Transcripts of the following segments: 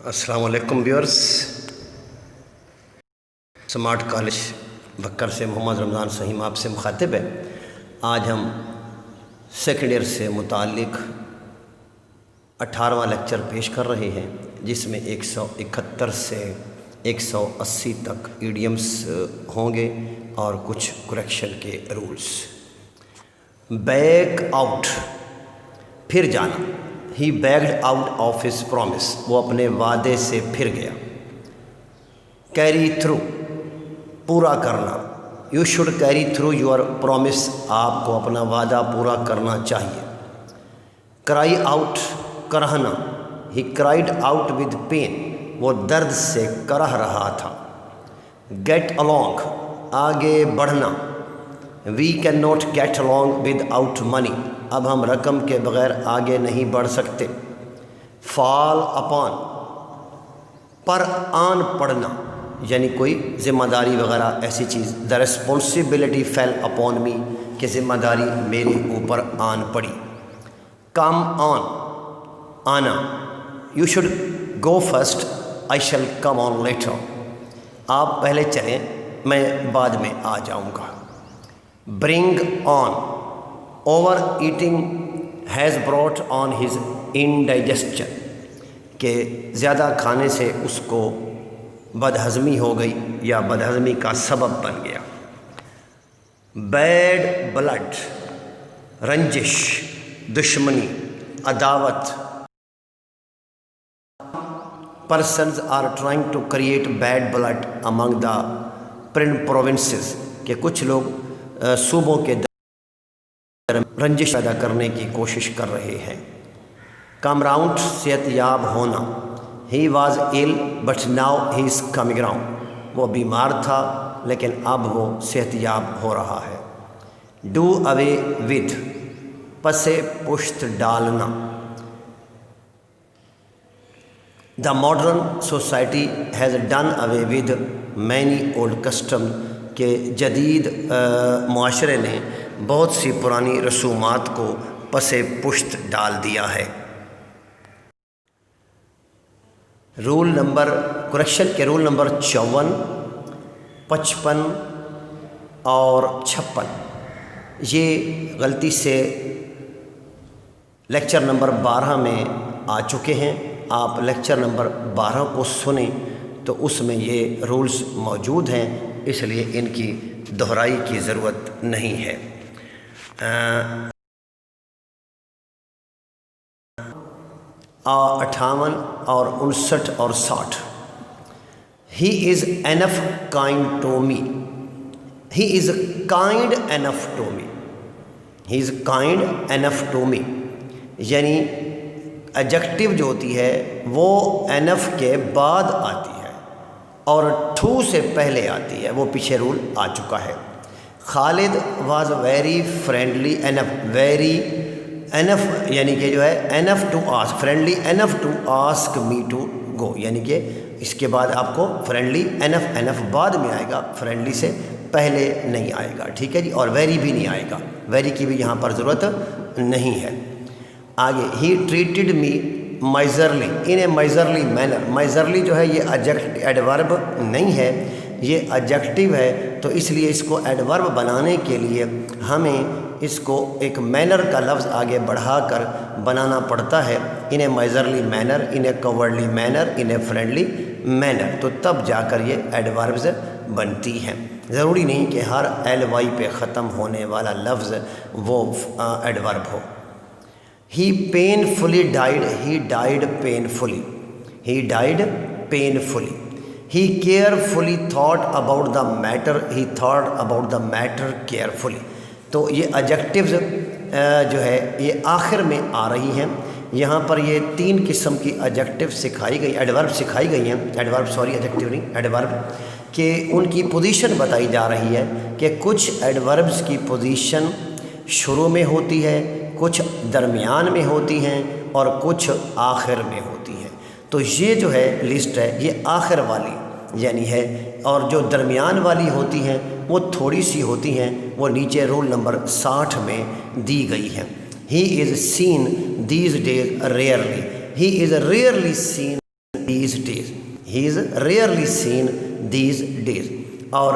अस्सलाम वालेकुम viewers. Smart college Bakkar से मोहम्मद रमज़ान सहीम आपसे मुखातिब है। आज हम सेकेंड ईयर से मुताल्लिक़ 18वां लेक्चर पेश कर रहे हैं, जिसमें 171 से 180 तक ईडियम्स होंगे और कुछ करेक्शन के रूल्स। बैक आउट, फिर जाना। He backed out of his promise, वो अपने वादे से फिर गया। कैरी थ्रू, पूरा करना। You should carry through your promise, आपको अपना वादा पूरा करना चाहिए। क्राई आउट, करहना। He cried out with pain, वो दर्द से करह रहा था। गेट अलॉन्ग, आगे बढ़ना। We can not get along without money, अब हम रकम के बग़ैर आगे नहीं बढ़ सकते। फॉल अपॉन, पर आन पड़ना, यानी कोई ज़िम्मेदारी वगैरह ऐसी चीज़। The responsibility fell upon me, कि ज़िम्मेदारी मेरे ऊपर आन पड़ी। कम ऑन, आना। You should go first, I shall come on later, आप पहले चलें, मैं बाद में आ जाऊँगा। Bring on, overeating has brought on his indigestion, कि ज़्यादा खाने से उसको बदहज़मी हो गई या बदहज़मी का सबब बन गया। बैड ब्लड, रंजिश, दुश्मनी, अदावत। Persons are trying to create bad blood among the provinces, के कुछ लोग सूबों के रंजिश पैदा करने की कोशिश कर रहे हैं। कम राउंड, सेहतयाब होना। He was ill but now he is coming round, वो बीमार था लेकिन अब वो सेहतयाब हो रहा है। डू अवे विद, पसे पुश्त डालना। The modern society has done away with many old custom, के जदीद मुआशरे ने बहुत सी पुरानी रसूमात को पसे पुश्त डाल दिया है। रूल नंबर, करेक्शन के रूल नंबर 54, 55 और 56, ये गलती से लेक्चर नंबर 12 में आ चुके हैं। आप लेक्चर नंबर 12 को सुने तो उसमें ये रूल्स मौजूद हैं, इसलिए इनकी दोहराई की ज़रूरत नहीं है। 58 और 59 और 60। He is enough kind to me, he is kind enough to me, he is kind enough to me, यानी एडजेक्टिव जो होती है वो एनफ के बाद आती है और टू से पहले आती है, वो पीछे रूल आ चुका है। Khalid was very friendly enough, very enough यानी कि जो है enough to ask, friendly enough to ask me to go, यानी कि इसके बाद आपको फ्रेंडली एनफ, एनफ बाद में आएगा, फ्रेंडली से पहले नहीं आएगा, ठीक है जी। और वेरी भी नहीं आएगा, वेरी की भी यहाँ पर ज़रूरत नहीं है। आगे, he treated me miserly in a miserly manner. Miserly जो है ये एडवर्ब नहीं है, ये एडजेक्टिव है, तो इसलिए इसको एडवर्ब बनाने के लिए हमें इसको एक मैनर का लफ्ज़ आगे बढ़ाकर बनाना पड़ता है। In a miserly manner, in a cowardly manner, in a friendly manner, तो तब जाकर ये एडवर्ब्स बनती हैं। ज़रूरी नहीं कि हर LY पे ख़त्म होने वाला लफ्ज़ वो एडवर्ब हो। He painfully died, he died painfully, he died painfully. He carefully thought about the matter, he thought about the matter carefully. तो ये एडजेक्टिव्स जो है ये आखिर में आ रही हैं। यहाँ पर ये 3 किस्म की एडजेक्टिव सिखाई गई, एडवर्ब सिखाई गई हैं, एडवर्ब सॉरी एडजेक्टिव नहीं, एडवर्ब, कि उनकी पोजीशन बताई जा रही है कि कुछ एडवर्ब्स की पोजीशन शुरू में होती है, कुछ दरमियान में होती हैं और कुछ आखिर में होती हैं। तो ये जो है लिस्ट है ये आखिर वाली यानी है, और जो दरमियान वाली होती हैं वो थोड़ी सी होती हैं, वो नीचे रूल नंबर 60 में दी गई हैं। He is seen these days rarely, he is rarely scene these days. He is rarely seen these days. اور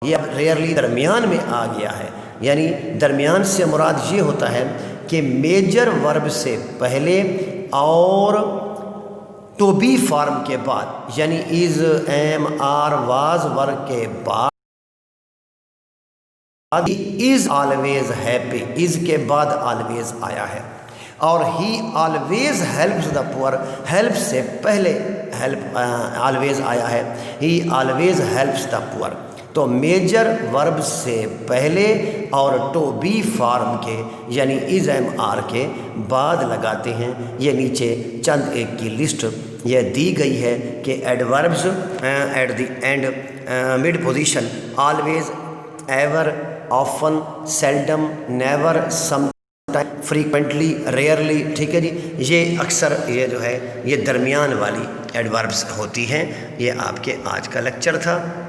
یہ اب ریئرلی درمیان میں آ گیا ہے، یعنی درمیان سے مراد یہ ہوتا ہے کہ میجر ورب سے پہلے اور ٹو بی فارم کے بعد، یعنی از، ایم، آر، واز ورب کے بعد از آلویز ہیپی، از کے بعد آلویز آیا ہے. اور ہی آلویز ہیلپس دا پور، ہیلپ سے پہلے ہیلپ آلویز آیا ہے، ہی آلویز ہیلپس دا پور. تو میجر ورب سے پہلے اور ٹو بی فارم کے یعنی از، ایم، آر کے بعد لگاتے ہیں. یہ نیچے چند ایک کی لسٹ یہ دی گئی ہے کہ adverbs at the end, mid position, always, ever, often, seldom, never, some time, frequently, rarely. ٹھیک ہے جی، یہ اکثر یہ جو ہے یہ درمیان والی ایڈوربز ہوتی ہیں. یہ آپ کے آج کا لیکچر تھا.